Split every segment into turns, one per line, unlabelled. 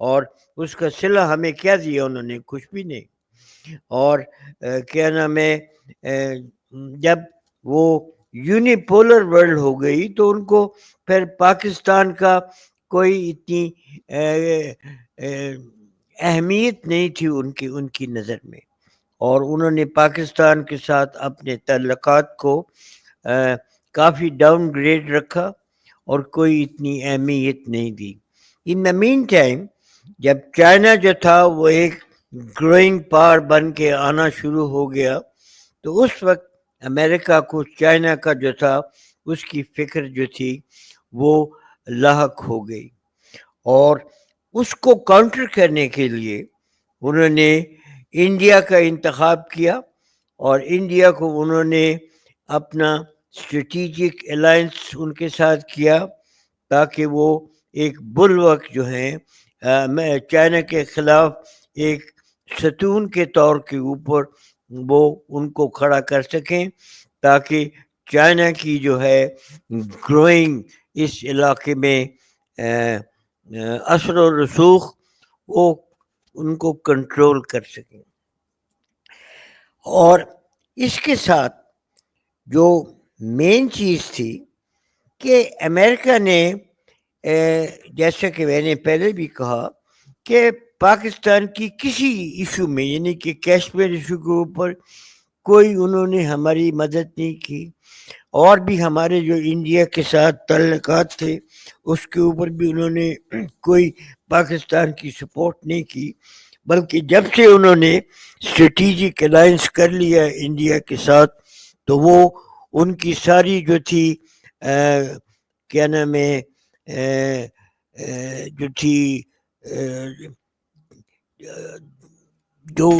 اور اس کا صلہ ہمیں کیا دیا انہوں نے؟ کچھ بھی نہیں. اور کیا نام ہے جب وہ یونیپولر ورلڈ ہو گئی تو ان کو پھر پاکستان کا کوئی اتنی اہمیت نہیں تھی ان کی نظر میں، اور انہوں نے پاکستان کے ساتھ اپنے تعلقات کو کافی ڈاؤن گریڈ رکھا اور کوئی اتنی اہمیت نہیں دی. ان دا مین ٹائم جب چائنا جو تھا وہ ایک گروئنگ پاور بن کے آنا شروع ہو گیا تو اس وقت امریکہ کو چائنا کا جو تھا اس کی فکر جو تھی وہ لاحق ہو گئی، اور اس کو کاؤنٹر کرنے کے لیے انہوں نے انڈیا کا انتخاب کیا، اور انڈیا کو انہوں نے اپنا اسٹریٹجک الائنس ان کے ساتھ کیا تاکہ وہ ایک بلورک جو ہیں چائنا کے خلاف ایک ستون کے طور کے اوپر وہ ان کو کھڑا کر سکیں، تاکہ چائنا کی جو ہے گروئنگ اس علاقے میں اثر و رسوخ وہ ان کو کنٹرول کر سکیں. اور اس کے ساتھ جو مین چیز تھی کہ امریکہ نے جیسا کہ میں نے پہلے بھی کہا کہ پاکستان کی کسی ایشو میں، یعنی کہ کشمیر ایشو کے اوپر کوئی انہوں نے ہماری مدد نہیں کی، اور بھی ہمارے جو انڈیا کے ساتھ تعلقات تھے اس کے اوپر بھی انہوں نے کوئی پاکستان کی سپورٹ نہیں کی، بلکہ جب سے انہوں نے اسٹریٹجک الائنس کر لیا انڈیا کے ساتھ تو وہ ان کی ساری جو تھی کیا نام ہے جو تھی جو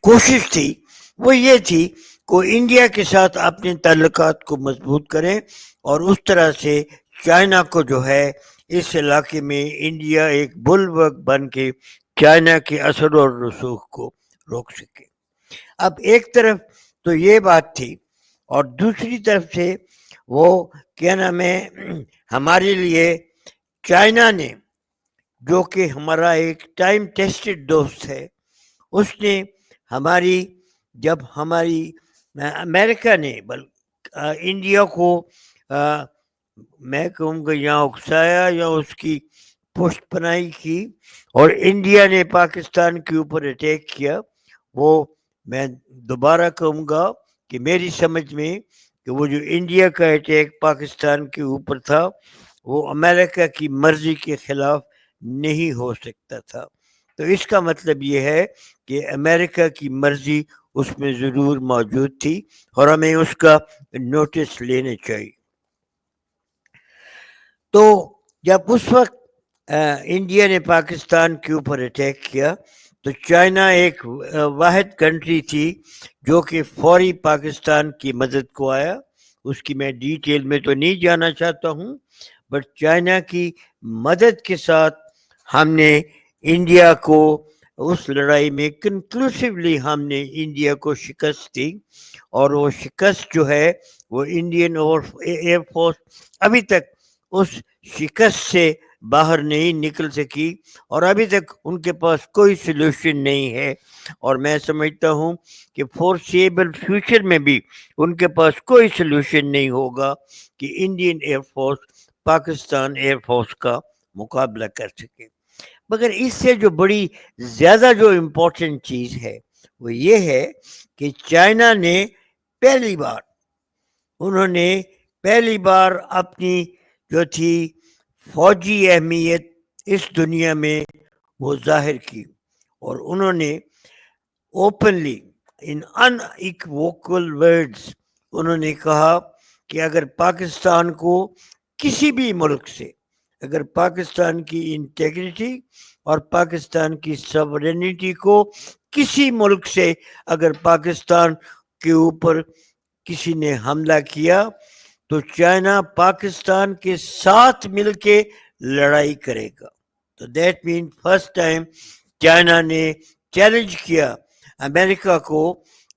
کوشش تھی وہ یہ تھی کہ انڈیا کے ساتھ اپنے تعلقات کو مضبوط کریں، اور اس طرح سے چائنا کو جو ہے اس علاقے میں انڈیا ایک بلورک بن کے چائنا کے اثر اور رسوخ کو روک سکے. اب ایک طرف تو یہ بات تھی، اور دوسری طرف سے وہ کیا نام ہے ہمارے لیے چائنا نے، جو کہ ہمارا ایک ٹائم ٹیسٹڈ دوست ہے، اس نے جب ہماری امریکہ نے انڈیا کو میں کہوں گا یہاں اکسایا یا اس کی پشت پناہی کی اور انڈیا نے پاکستان کے اوپر اٹیک کیا، وہ میں دوبارہ کہوں گا کہ میری سمجھ میں کہ وہ جو انڈیا کا اٹیک پاکستان کے اوپر تھا وہ امریکہ کی مرضی کے خلاف نہیں ہو سکتا تھا. تو اس کا مطلب یہ ہے کہ امریکہ کی مرضی اس میں ضرور موجود تھی اور ہمیں اس کا نوٹس لینے چاہیے. تو جب اس وقت انڈیا نے پاکستان کے اوپر اٹیک کیا تو چائنا ایک واحد کنٹری تھی جو کہ فوری پاکستان کی مدد کو آیا. اس کی میں ڈیٹیل میں تو نہیں جانا چاہتا ہوں، بٹ چائنا کی مدد کے ساتھ ہم نے انڈیا کو اس لڑائی میں کنکلوسیولی ہم نے انڈیا کو شکست دی، اور وہ شکست جو ہے وہ انڈین ایئر فورس ابھی تک اس شکست سے باہر نہیں نکل سکی، اور ابھی تک ان کے پاس کوئی سلوشن نہیں ہے، اور میں سمجھتا ہوں کہ فورسیبل فیوچر میں بھی ان کے پاس کوئی سلوشن نہیں ہوگا کہ Indian air force Pakistan air force کا مقابلہ کر سکے. مگر اس سے جو بڑی زیادہ جو امپورٹنٹ چیز ہے وہ یہ ہے کہ چائنا نے پہلی بار اپنی جو تھی فوجی اہمیت اس دنیا میں وہ ظاہر کی، اور انہوں نے اوپنلی ان ان ایکووکل ورڈز انہوں نے کہا کہ اگر پاکستان کو کسی بھی ملک سے، اگر پاکستان کی انٹیگریٹی اور پاکستان کی سورینٹی کو کسی ملک سے اگر پاکستان کے اوپر کسی نے حملہ کیا تو چائنا پاکستان کے ساتھ مل کے لڑائی کرے گا. تو that mean first time China نے چیلنج کیا امریکہ کو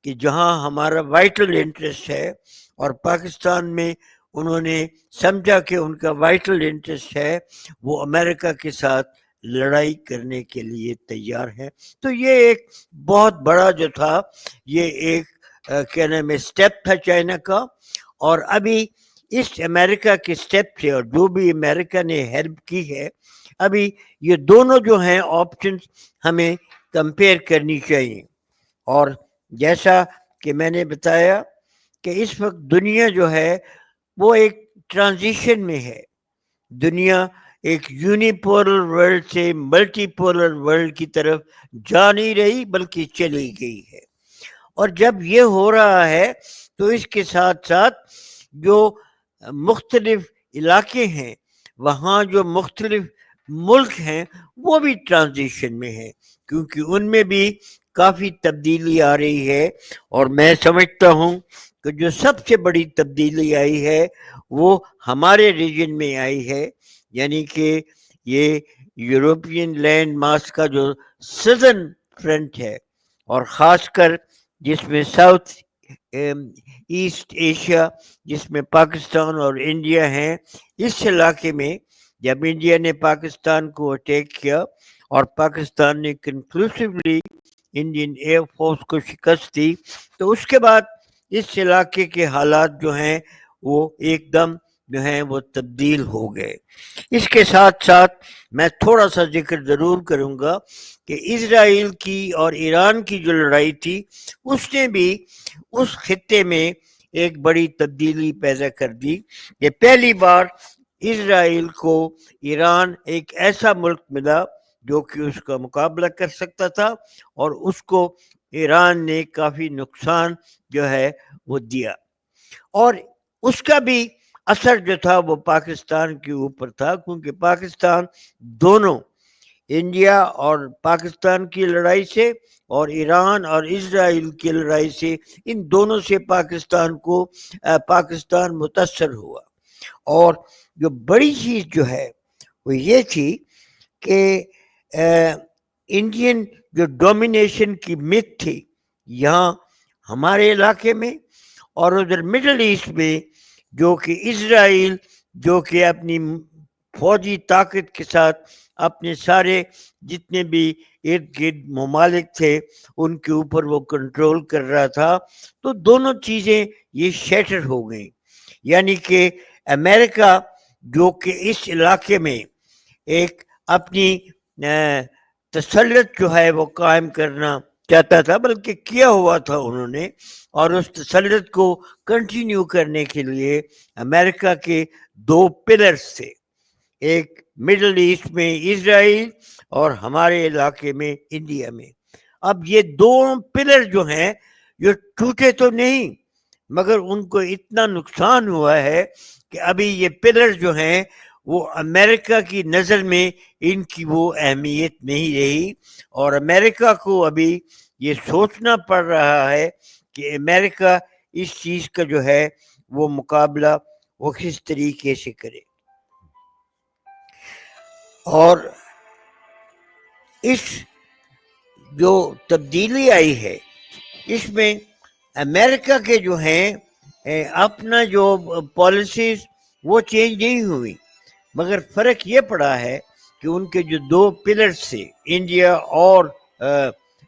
کہ جہاں ہمارا وائٹل انٹرسٹ ہے، اور پاکستان میں انہوں نے سمجھا کہ ان کا وائٹل انٹرسٹ ہے وہ امریکہ کے ساتھ لڑائی کرنے کے لیے تیار ہیں. تو یہ ایک بہت بڑا جو تھا یہ ایک کیا نام ہے سٹیپ تھا چائنا کا. اور ابھی اس امریکہ کے سٹیپ سے اور جو بھی امریکہ نے ہیلپ کی ہے ابھی یہ دونوں جو ہیں آپشنز ہمیں کمپیئر کرنی چاہیے. اور جیسا کہ میں نے بتایا کہ اس وقت دنیا جو ہے وہ ایک ٹرانزیشن میں ہے. دنیا ایک یونیپولر ورلڈ سے ملٹی پولر ورلڈ کی طرف جا نہیں رہی بلکہ چلی گئی ہے. اور جب یہ ہو رہا ہے تو اس کے ساتھ ساتھ جو مختلف علاقے ہیں وہاں جو مختلف ملک ہیں وہ بھی ٹرانزیشن میں ہیں کیونکہ ان میں بھی کافی تبدیلی آ رہی ہے. اور میں سمجھتا ہوں کہ جو سب سے بڑی تبدیلی آئی ہے وہ ہمارے ریجن میں آئی ہے یعنی کہ یہ یوروپین لینڈ ماس کا جو سدرن فرنٹ ہے اور خاص کر جس میں ساؤتھ ایسٹ ایشیا جس میں پاکستان اور انڈیا ہیں. اس علاقے میں جب انڈیا نے پاکستان کو اٹیک کیا اور پاکستان نے کنکلوسیولی انڈین ایئر فورس کو شکست دی تو اس کے بعد اس علاقے کے حالات جو ہیں وہ ایک دم جو ہیں وہ تبدیل ہو گئے. اس کے ساتھ ساتھ میں تھوڑا سا ذکر ضرور کروں گا کہ اسرائیل کی اور ایران کی جو لڑائی تھی اس نے بھی اس خطے میں ایک بڑی تبدیلی پیدا کر دی. کہ پہلی بار اسرائیل کو ایران ایک ایسا ملک ملا جو کہ اس کا مقابلہ کر سکتا تھا اور اس کو ایران نے کافی نقصان جو ہے وہ دیا. اور اس کا بھی اثر جو تھا وہ پاکستان کے اوپر تھا کیونکہ پاکستان دونوں انڈیا اور پاکستان کی لڑائی سے اور ایران اور اسرائیل کی لڑائی سے ان دونوں سے پاکستان متاثر ہوا. اور جو بڑی چیز جو ہے وہ یہ تھی کہ انڈین جو ڈومینیشن کی مت تھی یہاں ہمارے علاقے میں اور ادھر مڈل ایسٹ میں جو کہ اسرائیل جو کہ اپنی فوجی طاقت کے ساتھ اپنے سارے جتنے بھی ارد گرد ممالک تھے ان کے اوپر وہ کنٹرول کر رہا تھا. تو دونوں چیزیں یہ شیٹر ہو گئیں یعنی کہ امریکہ جو کہ اس علاقے میں ایک اپنی تسلط جو ہے وہ قائم کرنا چاہتا تھا بلکہ کیا ہوا تھا انہوں نے اور اس تسلط کو کنٹینیو کرنے کے لیے امریکہ کے دو پلرز تھے. ایک مڈل ایسٹ میں اسرائیل اور ہمارے علاقے میں انڈیا میں. اب یہ دو پلر جو ہیں یہ ٹوٹے تو نہیں مگر ان کو اتنا نقصان ہوا ہے کہ ابھی یہ پلر جو ہیں وہ امریکہ کی نظر میں ان کی وہ اہمیت نہیں رہی اور امریکہ کو ابھی یہ سوچنا پڑ رہا ہے کہ امریکہ اس چیز کا جو ہے وہ مقابلہ وہ کس طریقے سے کرے. اور اس جو تبدیلی آئی ہے اس میں امریکہ کے جو ہیں اپنا جو پالیسیز وہ چینج نہیں ہوئی مگر فرق یہ پڑا ہے کہ ان کے جو دو پلرز تھے انڈیا اور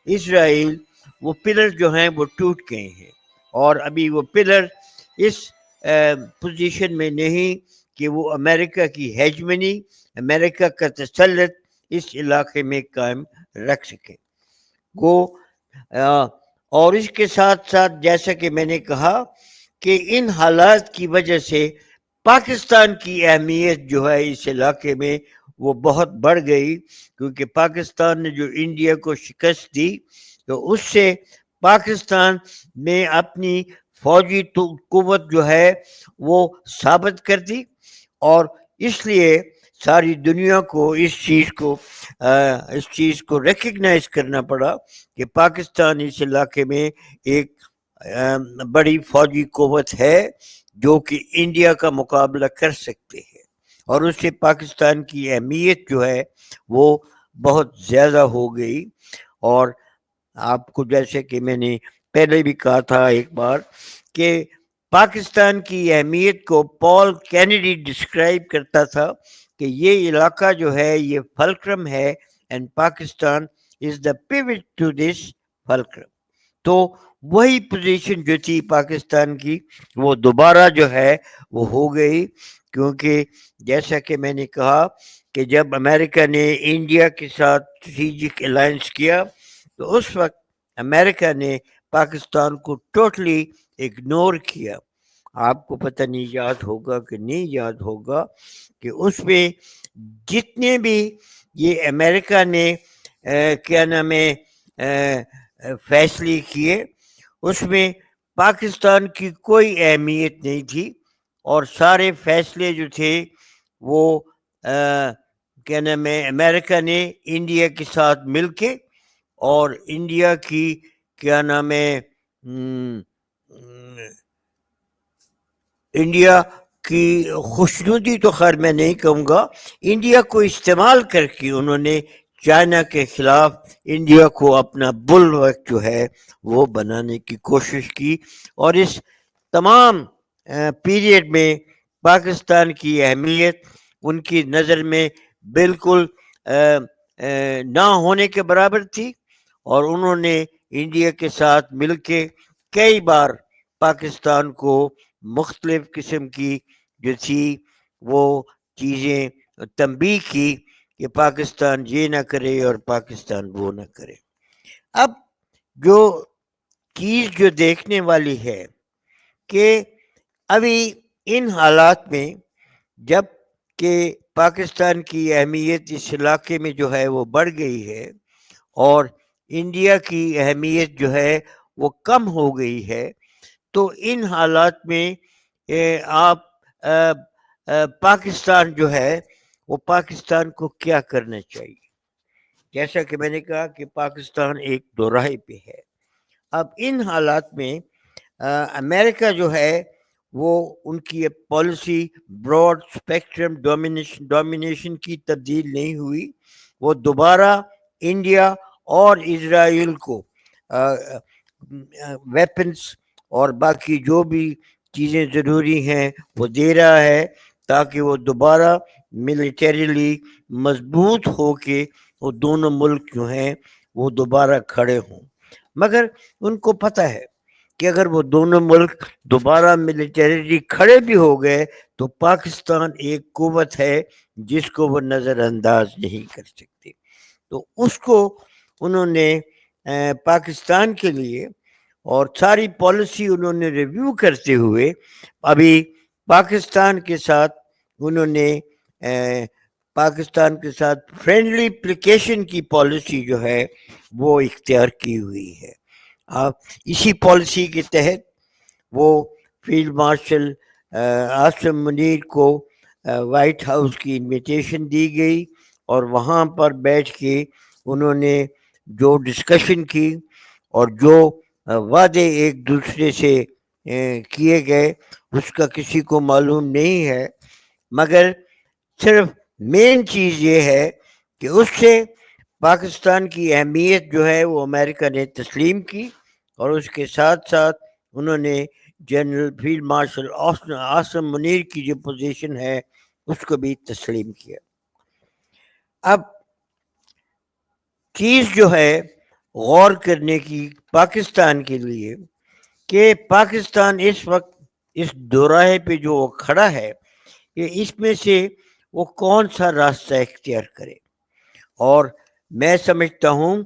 اسرائیل وہ پلر جو ہیں وہ ٹوٹ گئے ہیں اور ابھی وہ پلر اس پوزیشن میں نہیں کہ وہ امریکہ کی ہیجمنی امریکہ کا تسلط اس علاقے میں قائم رکھ سکے. اور اس کے ساتھ ساتھ جیسا کہ میں نے کہا کہ ان حالات کی وجہ سے پاکستان کی اہمیت جو ہے اس علاقے میں وہ بہت بڑھ گئی کیونکہ پاکستان نے جو انڈیا کو شکست دی تو اس سے پاکستان نے اپنی فوجی قوت جو ہے وہ ثابت کر دی اور اس لیے ساری دنیا کو اس چیز کو ریکگنائز کرنا پڑا کہ پاکستان اس علاقے میں ایک بڑی فوجی قوت ہے جو کہ انڈیا کا مقابلہ کر سکتے ہیں اور اس سے پاکستان کی اہمیت جو ہے وہ بہت زیادہ ہو گئی. اور آپ کو جیسے کہ میں نے پہلے بھی کہا تھا ایک بار کہ پاکستان کی اہمیت کو پال کینیڈی ڈسکرائب کرتا تھا کہ یہ علاقہ جو ہے یہ فلکرم ہے and Pakistan is the pivot to this fulcrum. تو وہی پوزیشن جو تھی پاکستان کی وہ دوبارہ جو ہے وہ ہو گئی، کیونکہ جیسا کہ میں نے کہا کہ جب امریکہ نے انڈیا کے ساتھ اسٹریٹجک الائنس کیا تو اس وقت امریکہ نے پاکستان کو ٹوٹلی اگنور کیا. آپ کو پتہ نہیں یاد ہوگا کہ نہیں یاد ہوگا کہ اس میں جتنے بھی یہ امریکہ نے کیا نام ہے فیصلے کیے اس میں پاکستان کی کوئی اہمیت نہیں تھی، اور سارے فیصلے جو تھے وہ کیا نام ہے امریکہ نے انڈیا کے ساتھ مل کے اور انڈیا کی کیا نام ہے انڈیا کی خوشنودی تو خیر میں نہیں کہوں گا، انڈیا کو استعمال کر کے انہوں نے چائنا کے خلاف انڈیا کو اپنا بلورک جو ہے وہ بنانے کی کوشش کی. اور اس تمام پیریڈ میں پاکستان کی اہمیت ان کی نظر میں بالکل نہ ہونے کے برابر تھی، اور انہوں نے انڈیا کے ساتھ مل کے کئی بار پاکستان کو مختلف قسم کی جو تھی وہ چیزیں تنبیہ کی کہ پاکستان یہ نہ کرے اور پاکستان وہ نہ کرے. اب جو چیز جو دیکھنے والی ہے کہ ابھی ان حالات میں جب کہ پاکستان کی اہمیت اس علاقے میں جو ہے وہ بڑھ گئی ہے اور انڈیا کی اہمیت جو ہے وہ کم ہو گئی ہے، تو ان حالات میں آپ پاکستان جو ہے وہ پاکستان کو کیا کرنا چاہیے؟ جیسا کہ میں نے کہا کہ پاکستان ایک دوراہے پہ ہے. اب ان حالات میں امریکہ جو ہے وہ ان کی پالیسی براڈ اسپیکٹرم ڈومینیشن کی تبدیل نہیں ہوئی. وہ دوبارہ انڈیا اور اسرائیل کو ویپنس اور باقی جو بھی چیزیں ضروری ہیں وہ دے رہا ہے تاکہ وہ دوبارہ ملیٹریلی مضبوط ہو کے وہ دونوں ملک جو ہیں وہ دوبارہ کھڑے ہوں. مگر ان کو پتہ ہے کہ اگر وہ دونوں ملک دوبارہ ملیٹریلی کھڑے بھی ہو گئے تو پاکستان ایک قوت ہے جس کو وہ نظر انداز نہیں کر سکتے. تو اس کو انہوں نے پاکستان کے لیے اور ساری پالیسی انہوں نے ریویو کرتے ہوئے ابھی پاکستان کے ساتھ انہوں نے پاکستان کے ساتھ فرینڈلی اپلیکیشن کی پالیسی جو ہے وہ اختیار کی ہوئی ہے. اسی پالیسی کے تحت وہ فیلڈ مارشل عاصم منیر کو وائٹ ہاؤس کی انویٹیشن دی گئی اور وہاں پر بیٹھ کے انہوں نے جو ڈسکشن کی اور جو وعدے ایک دوسرے سے کیے گئے اس کا کسی کو معلوم نہیں ہے، مگر صرف مین چیز یہ ہے کہ اس سے پاکستان کی اہمیت جو ہے وہ امریکہ نے تسلیم کی، اور اس کے ساتھ ساتھ انہوں نے general field marshal Asim Munir کی جو پوزیشن ہے اس کو بھی تسلیم کیا. اب چیز جو ہے غور کرنے کی پاکستان کے لیے کہ پاکستان اس وقت اس دوراہے پہ جو وہ کھڑا ہے کہ اس میں سے وہ کون سا راستہ اختیار کرے. اور میں سمجھتا ہوں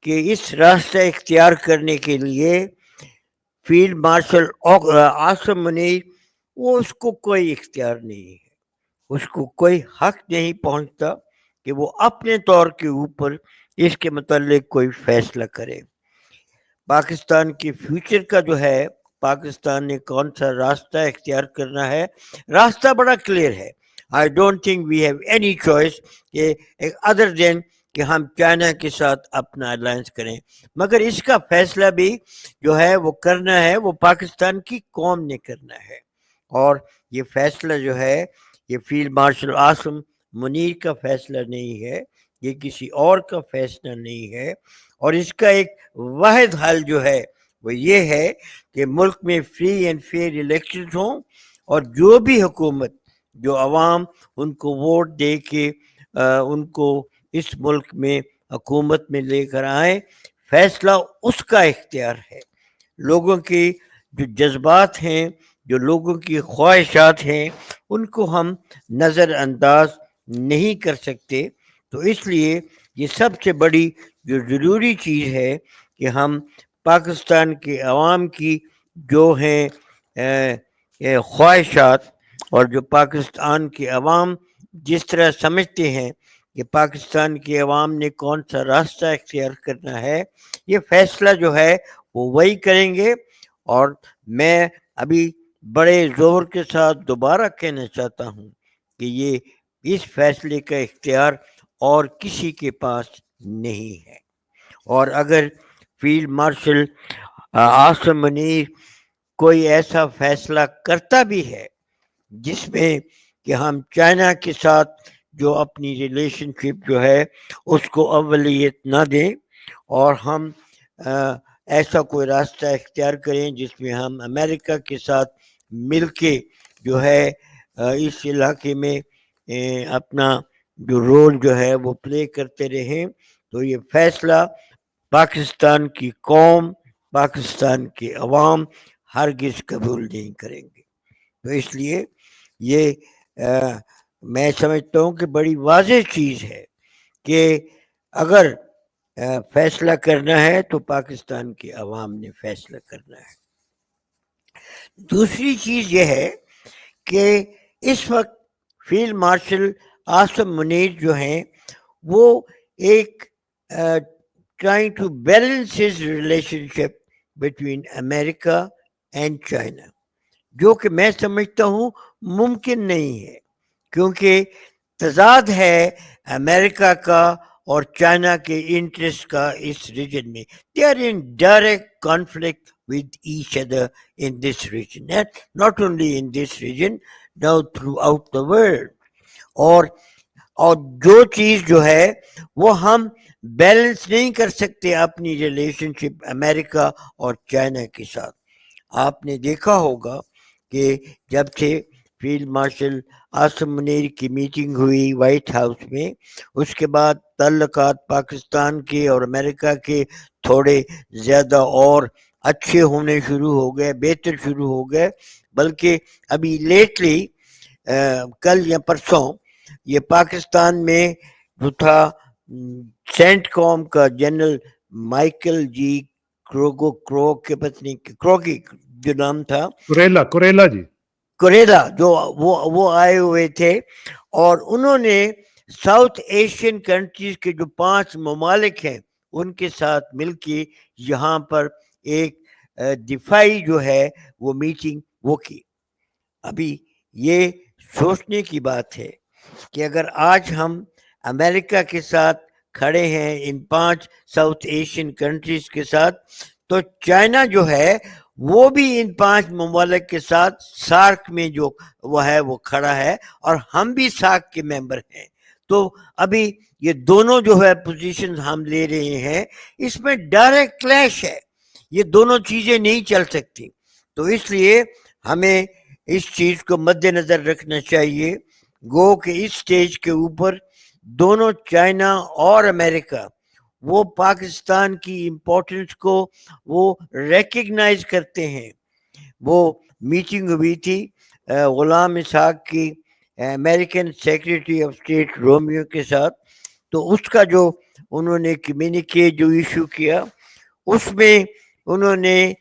کہ اس راستہ اختیار کرنے کے لیے فیلڈ مارشل عاصم منیر وہ اس کو کوئی اختیار نہیں ہے، اس کو کوئی حق نہیں پہنچتا کہ وہ اپنے طور کے اوپر اس کے متعلق کوئی فیصلہ کرے. پاکستان کے فیوچر کا جو ہے پاکستان نے کون سا راستہ اختیار کرنا ہے، راستہ بڑا کلیئر ہے. I don't think we have any choice other than کہ ہم چائنا کے ساتھ اپنا الائنس کریں، مگر اس کا فیصلہ بھی جو ہے وہ کرنا ہے وہ پاکستان کی قوم نے کرنا ہے. اور یہ فیصلہ جو ہے یہ فیلڈ مارشل عاصم منیر کا فیصلہ نہیں ہے، یہ کسی اور کا فیصلہ نہیں ہے. اور اس کا ایک واحد حل جو ہے وہ یہ ہے کہ ملک میں فری اینڈ فیئر الیکشنز ہوں، اور جو بھی حکومت جو عوام ان کو ووٹ دے کے ان کو اس ملک میں حکومت میں لے کر آئے، فیصلہ اس کا اختیار ہے۔ لوگوں کے جو جذبات ہیں، جو لوگوں کی خواہشات ہیں، ان کو ہم نظر انداز نہیں کر سکتے۔ تو اس لیے یہ سب سے بڑی جو ضروری چیز ہے کہ ہم پاکستان کے عوام کی جو ہیں خواہشات، اور جو پاکستان کے عوام جس طرح سمجھتے ہیں کہ پاکستان کے عوام نے کون سا راستہ اختیار کرنا ہے، یہ فیصلہ جو ہے وہ وہی کریں گے۔ اور میں ابھی بڑے زور کے ساتھ دوبارہ کہنا چاہتا ہوں کہ یہ اس فیصلے کا اختیار اور کسی کے پاس نہیں ہے۔ اور اگر فیلڈ مارشل عاصم منیر کوئی ایسا فیصلہ کرتا بھی ہے جس میں کہ ہم چائنا کے ساتھ جو اپنی ریلیشن شپ جو ہے اس کو اولیت نہ دیں، اور ہم ایسا کوئی راستہ اختیار کریں جس میں ہم امریکہ کے ساتھ مل کے جو ہے اس علاقے میں اپنا جو رول جو ہے وہ پلے کرتے رہیں، تو یہ فیصلہ پاکستان کی قوم، پاکستان کے عوام ہرگز قبول نہیں کریں گے۔ تو اس لیے یہ میں سمجھتا ہوں کہ بڑی واضح چیز ہے کہ اگر فیصلہ کرنا ہے تو پاکستان کے عوام نے فیصلہ کرنا ہے۔ دوسری چیز یہ ہے کہ اس وقت فیلڈ مارشل عاصم منیر جو ہیں وہ ایک trying to balance his relationship between America and China، جو کہ میں سمجھتا ہوں ممکن نہیں ہے، کیونکہ تضاد ہے امریکہ کا اور چائنا کے انٹرسٹ کا اس ریجن میں۔ They are in direct conflict with each other in this region، not only in this region, now throughout the world۔ اور جو چیز جو ہے وہ ہم بیلنس نہیں کر سکتے اپنی ریلیشن شپ امریکہ اور چائنا کے ساتھ۔ آپ نے دیکھا ہوگا کہ جب سے فیلڈ مارشل عاصم منیر کی میٹنگ ہوئی وائٹ ہاؤس میں، اس کے بعد تعلقات پاکستان کے اور امریکہ کے تھوڑے زیادہ اور اچھے ہونے شروع ہو گئے، بہتر شروع ہو گئے۔ بلکہ ابھی لیٹلی کل یا پرسوں یہ پاکستان میں جو تھا سینٹ کام کا جنرل مائیکل جی کروکی جو نام تھا،
کوریلا جی،
کوریلا، جو وہ آئے ہوئے تھے، اور انہوں نے ساؤتھ ایشین کنٹریز کے جو 5 ممالک ہیں ان کے ساتھ مل کے یہاں پر ایک دفاعی جو ہے وہ میٹنگ وہ کی۔ ابھی یہ سوچنے کی بات ہے کہ اگر آج ہم امریکہ کے ساتھ کھڑے ہیں ان 5 ساؤتھ ایشین کنٹریز کے ساتھ، تو چائنا جو ہے وہ بھی ان 5 ممالک کے ساتھ سارک میں جو وہ ہے وہ کھڑا ہے، اور ہم بھی سارک کے ممبر ہیں۔ تو ابھی یہ دونوں جو ہے پوزیشن ہم لے رہے ہیں، اس میں ڈائریکٹ کلیش ہے، یہ دونوں چیزیں نہیں چل سکتی۔ تو اس لیے ہمیں اس چیز کو مد نظر رکھنا چاہیے، گو کہ اس سٹیج کے اوپر دونوں چائنا اور امریکہ وہ پاکستان کی امپورٹنس کو وہ ریکگنائز کرتے ہیں۔ وہ میٹنگ ہوئی تھی غلام اسحاق کی American secretary of state Romeo کے ساتھ، تو اس کا جو انہوں نے کمیونیکے جو ایشو کیا، اس میں انہوں نے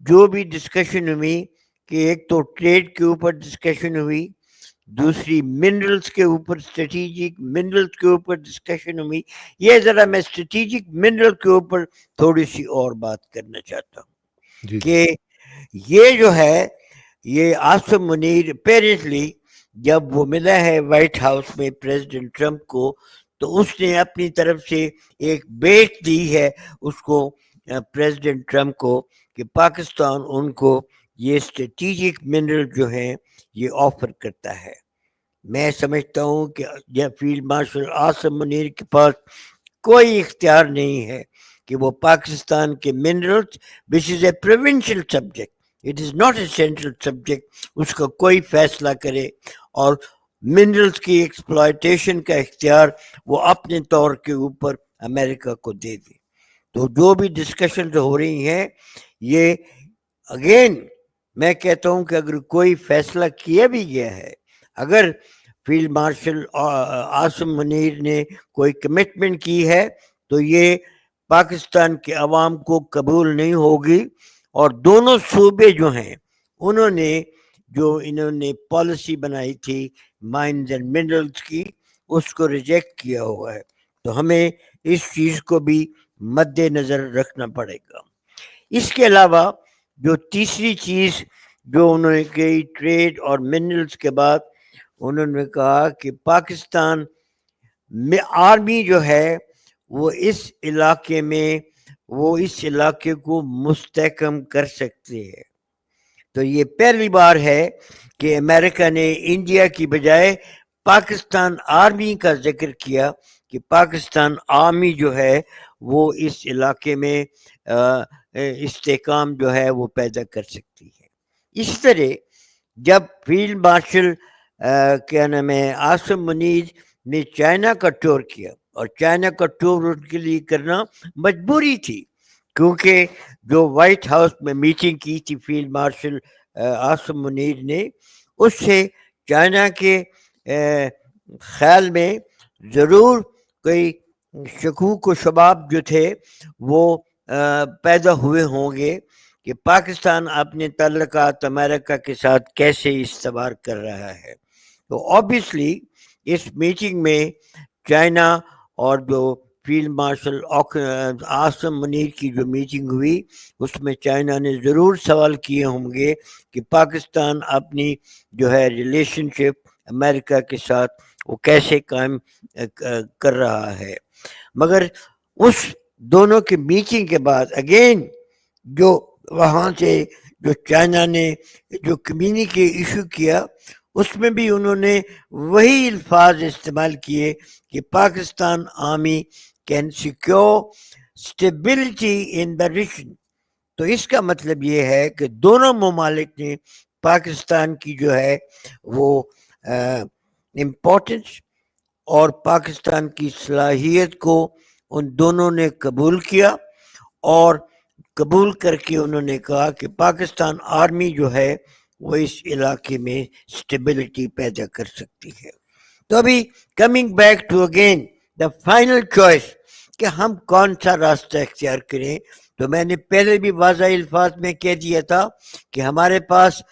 جو بھی ڈسکشن ہوئی کہ ایک تو ٹریڈ کے اوپر ڈسکشن ہوئی، دوسری منرلز کے اوپر، اسٹریٹجک منرلز کے اوپر ڈسکشن ہوئی۔ یہ ذرا میں اسٹریٹجک منرل کے اوپر تھوڑی سی اور بات کرنا چاہتا ہوں کہ یہ جو ہے یہ عاصم منیر اپیرنٹلی جب وہ ملا ہے وائٹ ہاؤس میں پریزیڈنٹ ٹرمپ کو، تو اس نے اپنی طرف سے ایک بیٹ دی ہے اس کو پریزیڈنٹ ٹرمپ کو کہ پاکستان ان کو یہ اسٹریٹجک منرل جو ہیں یہ آفر کرتا ہے۔ میں سمجھتا ہوں کہ فیلڈ مارشل عاصم منیر کے پاس کوئی اختیار نہیں ہے کہ وہ پاکستان کے minerals which is a provincial subject, it is not a central subject، اس کا کوئی فیصلہ کرے۔ اور منرلز کی ایکسپلائٹیشن کا اختیار وہ اپنے طور کے اوپر امریکہ کو دے دے. تو جو بھی ڈسکشن ہو رہی ہیں یہ اگین میں کہتا ہوں کہ اگر کوئی فیصلہ کیا بھی گیا ہے, اگر فیلڈ مارشل عاصم منیر نے کوئی کمٹمنٹ کی ہے تو یہ پاکستان کے عوام کو قبول نہیں ہوگی. اور دونوں صوبے جو ہیں انہوں نے پالیسی بنائی تھی مائنز اینڈ منرلز کی, اس کو ریجیکٹ کیا ہوا ہے. تو ہمیں اس چیز کو بھی مد نظر رکھنا پڑے گا. اس کے علاوہ جو تیسری چیز جو انہوں نے کہی ٹریڈ اور منرلز کے بعد, انہوں نے کہا کہ پاکستان میں آرمی جو ہے وہ اس علاقے کو مستحکم کر سکتے ہے. تو یہ پہلی بار ہے کہ امریکہ نے انڈیا کی بجائے پاکستان آرمی کا ذکر کیا کہ پاکستان آرمی جو ہے وہ اس علاقے میں استحکام جو ہے وہ پیدا کر سکتی ہے. اس طرح جب فیلڈ مارشل کیا نام ہے عاصم منیر نے چائنا کا ٹور کیا, اور چائنا کا ٹور ان کے لیے کرنا مجبوری تھی کیونکہ جو وائٹ ہاؤس میں میٹنگ کی تھی فیلڈ مارشل عاصم منیر نے, اس سے چائنا کے خیال میں ضرور کوئی شکوک و شباب جو تھے وہ پیدا ہوئے ہوں گے کہ پاکستان اپنے تعلقات امریکہ کے ساتھ کیسے استوار کر رہا ہے. تو آبویسلی اس میٹنگ میں چائنا اور جو فیلڈ مارشل عاصم منیر کی جو میٹنگ ہوئی اس میں چائنا نے ضرور سوال کیے ہوں گے کہ پاکستان اپنی جو ہے ریلیشن شپ امریکہ کے ساتھ وہ کیسے قائم کر رہا ہے. مگر اس دونوں کی میٹنگ کے بعد اگین جو وہاں سے جو چائنا نے جو کمیونیکے ایشو کیا اس میں بھی انہوں نے وہی الفاظ استعمال کیے کہ Pakistan army can secure stability in the region. تو اس کا مطلب یہ ہے کہ دونوں ممالک نے پاکستان کی جو ہے وہ امپورٹنس اور پاکستان کی صلاحیت کو ان دونوں نے قبول کیا, اور قبول کر کے انہوں نے کہا کہ پاکستان آرمی جو ہے وہ اس علاقے میں اسٹیبلٹی پیدا کر سکتی ہے. تو ابھی coming back to again the final choice کہ ہم کون سا راستہ اختیار کریں, تو میں نے پہلے بھی واضح الفاظ میں کہہ دیا تھا کہ ہمارے پاس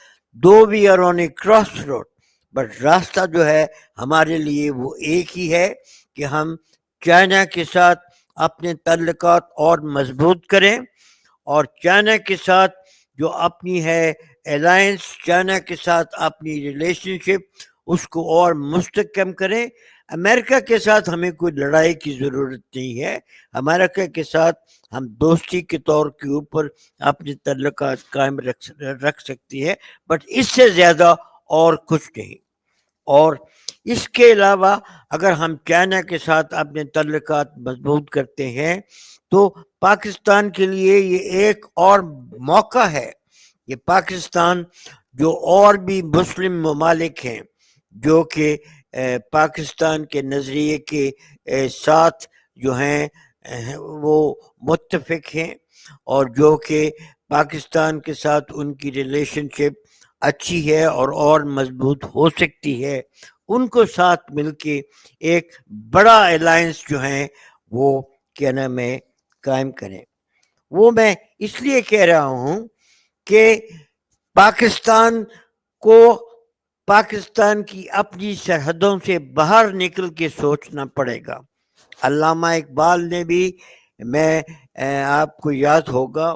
we are on a cross road, but راستہ جو ہے ہمارے لیے وہ ایک ہی ہے کہ ہم چائنا کے ساتھ اپنے تعلقات اور مضبوط کریں, اور چائنا کے ساتھ جو اپنی ہے الائنس, چائنا کے ساتھ اپنی ریلیشن شپ اس کو اور مستحکم کریں. امریکہ کے ساتھ ہمیں کوئی لڑائی کی ضرورت نہیں ہے, امریکہ کے ساتھ ہم دوستی کے طور کے اوپر اپنے تعلقات قائم رکھ سکتی ہے, بٹ اس سے زیادہ اور کچھ نہیں. اور اس کے علاوہ اگر ہم چائنا کے ساتھ اپنے تعلقات مضبوط کرتے ہیں تو پاکستان کے لیے یہ ایک اور موقع ہے کہ پاکستان جو اور بھی مسلم ممالک ہیں جو کہ پاکستان کے نظریے کے ساتھ جو ہیں وہ متفق ہیں اور جو کہ پاکستان کے ساتھ ان کی ریلیشن شپ اچھی ہے اور مضبوط ہو سکتی ہے, ان کو ساتھ مل کے ایک بڑا الائنس جو ہے وہ کیا نام ہے قائم کریں. وہ میں اس لیے کہہ رہا ہوں کہ پاکستان کو پاکستان کی اپنی سرحدوں سے باہر نکل کے سوچنا پڑے گا. علامہ اقبال نے بھی, میں آپ کو یاد ہوگا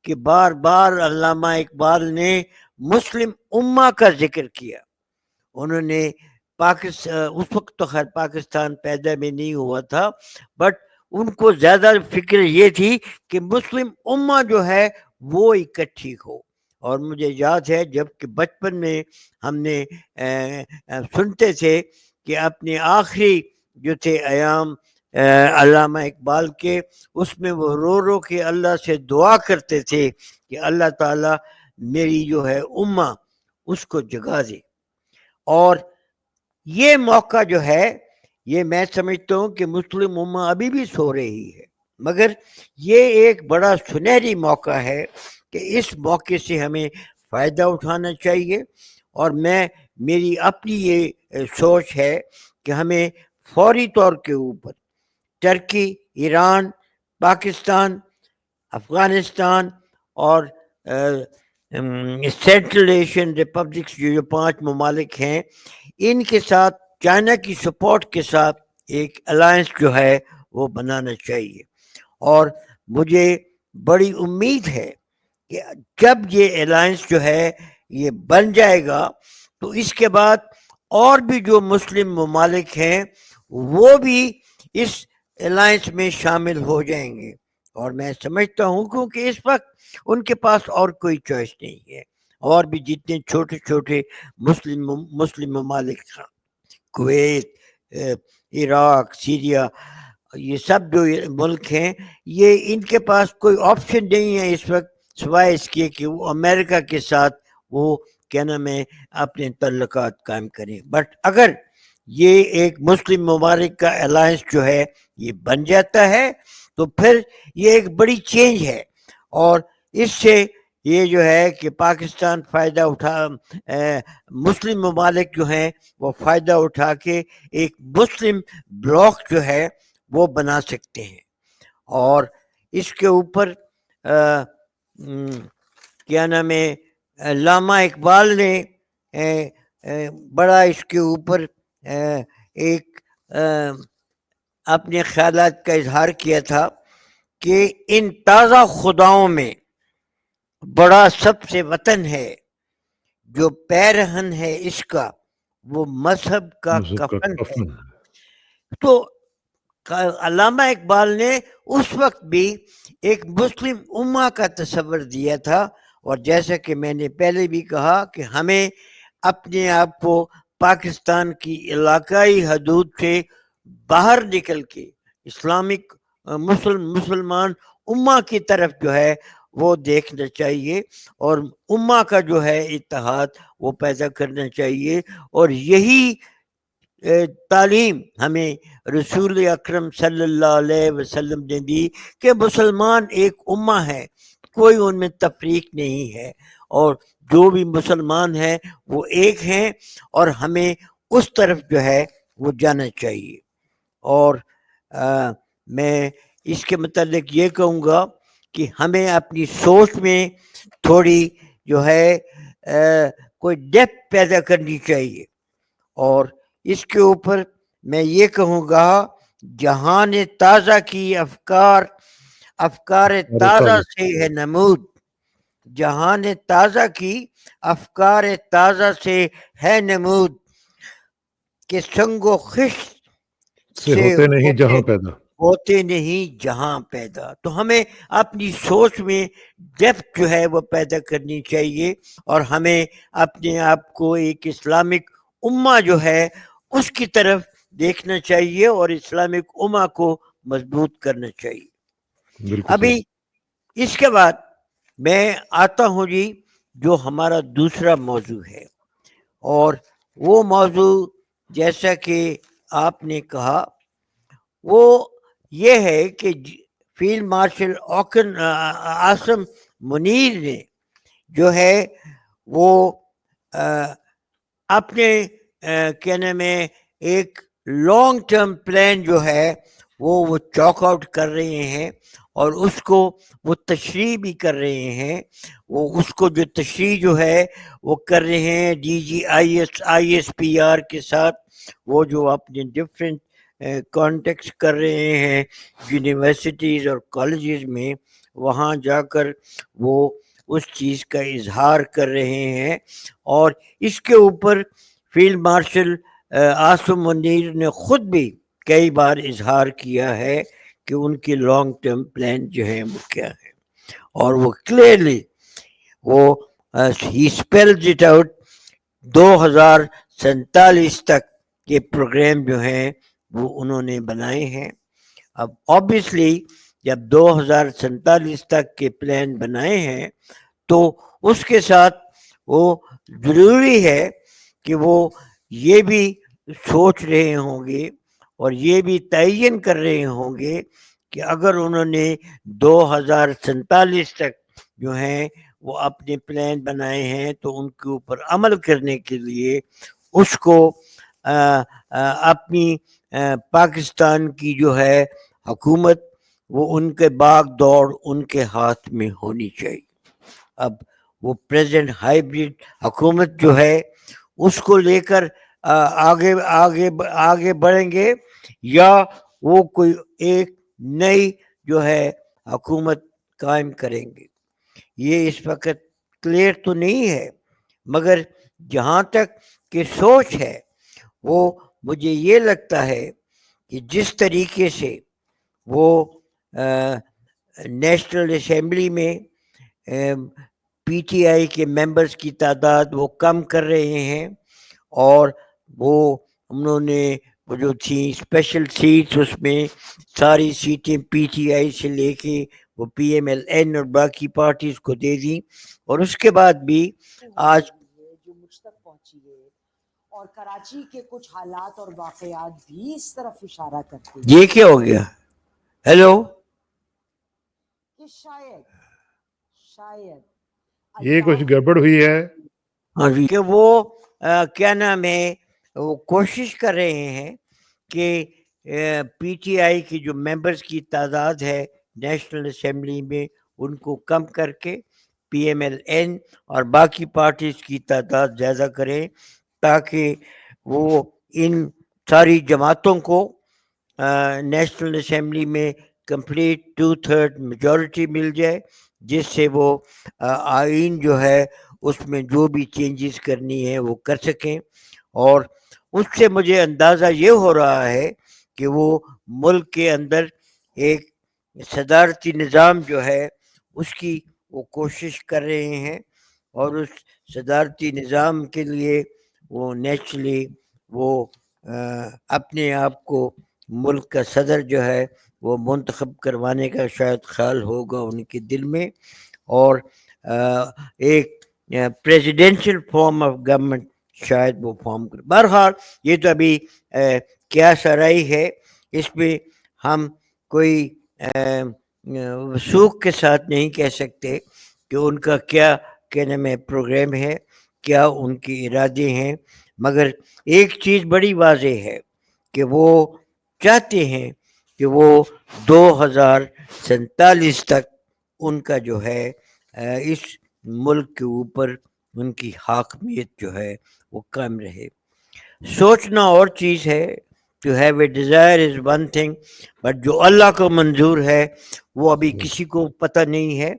کہ بار بار علامہ اقبال نے مسلم امہ کا ذکر کیا. انہوں نے اس وقت تو خیر پاکستان پیدا بھی نہیں ہوا تھا, بٹ ان کو زیادہ فکر یہ تھی کہ مسلم امہ جو ہے وہ اکٹھی ہو. اور مجھے یاد ہے جب کہ بچپن میں ہم نے سنتے تھے کہ اپنے آخری جو تھے ایام علامہ اقبال کے, اس میں وہ رو رو کے اللہ سے دعا کرتے تھے کہ اللہ تعالیٰ میری جو ہے امہ اس کو جگا دے. اور یہ موقع جو ہے یہ میں سمجھتا ہوں کہ مسلم امہ ابھی بھی سو رہی ہے، مگر یہ ایک بڑا سنہری موقع ہے کہ اس موقع سے ہمیں فائدہ اٹھانا چاہیے، اور میری اپنی یہ سوچ ہے کہ ہمیں فوری طور کے اوپر ترکی، ایران، پاکستان، افغانستان اور سینٹرل ایشین ریپبلکس جو 5 ممالک ہیں، ان کے ساتھ چائنا کی سپورٹ کے ساتھ ایک الائنس جو ہے وہ بنانا چاہیے، اور مجھے بڑی امید ہے کہ جب یہ الائنس جو ہے یہ بن جائے گا تو اس کے بعد اور بھی جو مسلم ممالک ہیں وہ بھی اس الائنس میں شامل ہو جائیں گے، اور میں سمجھتا ہوں کیونکہ اس وقت ان کے پاس اور کوئی چوائس نہیں ہے، اور بھی جتنے چھوٹے چھوٹے مسلم ممالک ہیں، کویت، عراق، سیریا، یہ سب جو ملک ہیں، یہ ان کے پاس کوئی آپشن نہیں ہے اس وقت سوائے اس کے کہ وہ امریکہ کے ساتھ وہ کیا نام ہے اپنے تعلقات قائم کریں۔ بٹ اگر یہ ایک مسلم ممالک کا الائنس جو ہے یہ بن جاتا ہے تو پھر یہ ایک بڑی چینج ہے، اور اس سے یہ جو ہے کہ پاکستان فائدہ مسلم ممالک جو ہیں وہ فائدہ اٹھا کے ایک مسلم بلاک جو ہے وہ بنا سکتے ہیں، اور اس کے اوپر کیا نام ہے علامہ اقبال نے بڑا اس کے اوپر ایک اپنے خیالات کا اظہار کیا تھا کہ ان تازہ خداؤں میں بڑا سب سے وطن ہے، جو پیرہن ہے اس کا وہ مذہب کا
مذہب کا
کفن ہے۔
کفن۔
تو علامہ اقبال نے اس وقت بھی ایک مسلم امہ کا تصور دیا تھا، اور جیسا کہ میں نے پہلے بھی کہا کہ ہمیں اپنے آپ کو پاکستان کی علاقائی حدود سے باہر نکل کے اسلامک مسلمان امہ کی طرف جو ہے وہ دیکھنا چاہیے، اور امہ کا جو ہے اتحاد وہ پیدا کرنا چاہیے، اور یہی تعلیم ہمیں رسول اکرم صلی اللہ علیہ وسلم نے دی کہ مسلمان ایک امہ ہے، کوئی ان میں تفریق نہیں ہے، اور جو بھی مسلمان ہیں وہ ایک ہیں، اور ہمیں اس طرف جو ہے وہ جانا چاہیے۔ اور میں اس کے متعلق یہ کہوں گا کہ ہمیں اپنی سوچ میں تھوڑی جو ہے کوئی ڈیپتھ پیدا کرنی چاہیے، اور اس کے اوپر میں یہ کہوں گا جہان تازہ کی افکار تازہ سے ہے نمود، جہان تازہ کی افکار تازہ سے ہے نمود، کہ سنگ و خشت سے ہوتے نہیں جہاں پیدا۔ تو ہمیں اپنی سوچ میں ڈیپتھ جو ہے وہ پیدا کرنی چاہیے، اور ہمیں اپنے آپ کو ایک اسلامک امہ جو ہے اس کی طرف دیکھنا چاہیے، اور اسلامک امہ کو مضبوط کرنا چاہیے۔ ابھی اس کے بعد میں آتا ہوں جی جو ہمارا دوسرا موضوع ہے، اور وہ موضوع جیسا کہ آپ نے کہا وہ یہ ہے کہ فیلڈ مارشل عاصم منیر نے جو ہے وہ اپنے کیا نام ہے ایک لانگ ٹرم پلان جو ہے وہ چاک آؤٹ کر رہے ہیں، اور اس کو وہ تشریح بھی کر رہے ہیں، وہ اس کو جو تشریح جو ہے وہ کر رہے ہیں DGIS کے ساتھ، وہ جو اپنے ڈفرینٹ کانٹیکٹس کر رہے ہیں یونیورسٹیز اور کالجز میں، وہاں جا کر وہ اس چیز کا اظہار کر رہے ہیں، اور اس کے اوپر فیلڈ مارشل عاصم منیر نے خود بھی کئی بار اظہار کیا ہے کہ ان کی لانگ ٹرم پلان جو ہے وہ کیا ہے، اور وہ کلیئرلی وہ ہی اسپیلز اٹ آؤٹ 2047 تک کے پروگرام جو ہیں وہ انہوں نے بنائے ہیں۔ اب آبویسلی جب 2047 تک کے پلان بنائے ہیں تو اس کے ساتھ وہ ضروری ہے کہ وہ یہ بھی سوچ رہے ہوں گے اور یہ بھی تعین کر رہے ہوں گے کہ اگر انہوں نے 2047 تک جو ہیں وہ اپنے پلان بنائے ہیں تو ان کے اوپر عمل کرنے کے لیے اس کو اپنی پاکستان کی جو ہے حکومت وہ ان کے باغ دوڑ ان کے ہاتھ میں ہونی چاہیے. اب وہ پریزیڈنٹ ہائیبریڈ حکومت جو ہے اس کو لے کر آگے بڑھیں گے یا وہ کوئی ایک نئی جو ہے حکومت قائم کریں گے. یہ اس وقت کلیئر تو نہیں ہے، مگر جہاں تک کہ سوچ ہے وہ مجھے یہ لگتا ہے کہ جس طریقے سے وہ نیشنل اسمبلی میں پی ٹی آئی کے ممبرز کی تعداد وہ کم کر رہے ہیں اور وہ انہوں نے وہ جو تھی اسپیشل سیٹس اس میں ساری سیٹیں پی ٹی آئی سے لے کے وہ پی ایم ایل این اور باقی پارٹیز کو دے دی. اور اس کے بعد بھی آج
جو مجھ تک پہنچی ہے اور کراچی کے کچھ حالات اور واقعات بھی اس طرف اشارہ کرتے ہیں.
یہ کیا ہو گیا؟ ہیلو،
کہ شاید
یہ کچھ گڑبڑ ہوئی ہے.
ہاں جی، کہ وہ کیا نام ہے وہ کوشش کر رہے ہیں کہ پی ٹی آئی کی جو ممبرز کی تعداد ہے نیشنل اسمبلی میں ان کو کم کر کے پی ایم ایل این اور باقی پارٹیز کی تعداد زیادہ کریں تاکہ وہ ان ساری جماعتوں کو نیشنل اسمبلی میں کمپلیٹ 2/3 میجورٹی مل جائے، جس سے وہ آئین جو ہے اس میں جو بھی چینجز کرنی ہے وہ کر سکیں. اور اس سے مجھے اندازہ یہ ہو رہا ہے کہ وہ ملک کے اندر ایک صدارتی نظام جو ہے اس کی وہ کوشش کر رہے ہیں اور اس صدارتی نظام کے لیے وہ نیچرلی وہ اپنے آپ کو ملک کا صدر جو ہے وہ منتخب کروانے کا شاید خیال ہوگا ان کے دل میں، اور ایک پریزیڈینشل فارم آف گورنمنٹ شاید وہ فارم کر. بہرحال یہ تو ابھی کیا سرائی ہے، اس میں ہم کوئی وثوق کے ساتھ نہیں کہہ سکتے کہ ان کا کیا کہنے میں پروگرام ہے، کیا ان کے ارادے ہیں. مگر ایک چیز بڑی واضح ہے کہ وہ چاہتے ہیں کہ وہ 2047 تک ان کا جو ہے اس ملک کے اوپر ان کی حاکمیت جو ہے وہ قائم رہے. سوچنا اور چیز ہے، to have a desire is one thing, but جو اللہ کو منظور ہے وہ ابھی کسی کو پتہ نہیں ہے.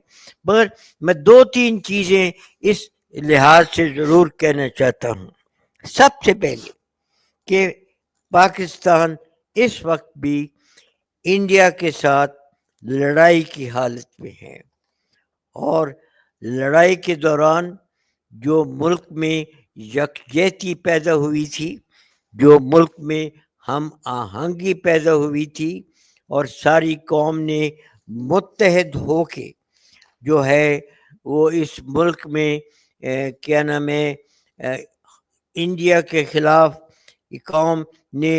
مگر میں 2-3 چیزیں اس لحاظ سے ضرور کہنا چاہتا ہوں. سب سے پہلے کہ پاکستان اس وقت بھی انڈیا کے ساتھ لڑائی کی حالت میں ہے، اور لڑائی کے دوران جو ملک میں یکجہتی پیدا ہوئی تھی، جو ملک میں ہم آہنگی پیدا ہوئی تھی اور ساری قوم نے متحد ہو کے جو ہے وہ اس ملک میں کیا نام ہے انڈیا کے خلاف قوم نے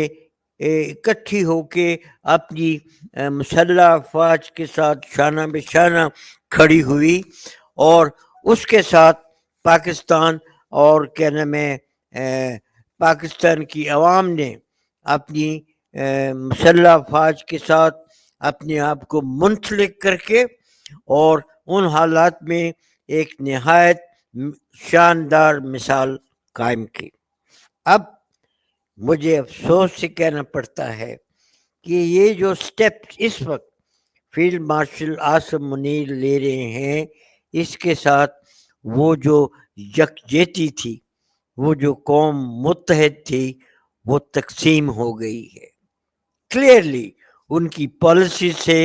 اکٹھی ہو کے اپنی مسلح افواج کے ساتھ شانہ بہ شانہ کھڑی ہوئی، اور اس کے ساتھ پاکستان اور کیا نام ہے پاکستان کی عوام نے اپنی مسلح افواج کے ساتھ اپنے آپ کو منسلک کر کے اور ان حالات میں ایک نہایت شاندار مثال قائم کی. اب مجھے افسوس سے کہنا پڑتا ہے کہ یہ جو سٹیپ اس وقت فیلڈ مارشل عاصم منیر لے رہے ہیں، اس کے ساتھ وہ جو یکجہتی تھی، وہ جو قوم متحد تھی، وہ تقسیم ہو گئی ہے. کلیئرلی ان کی پالیسی سے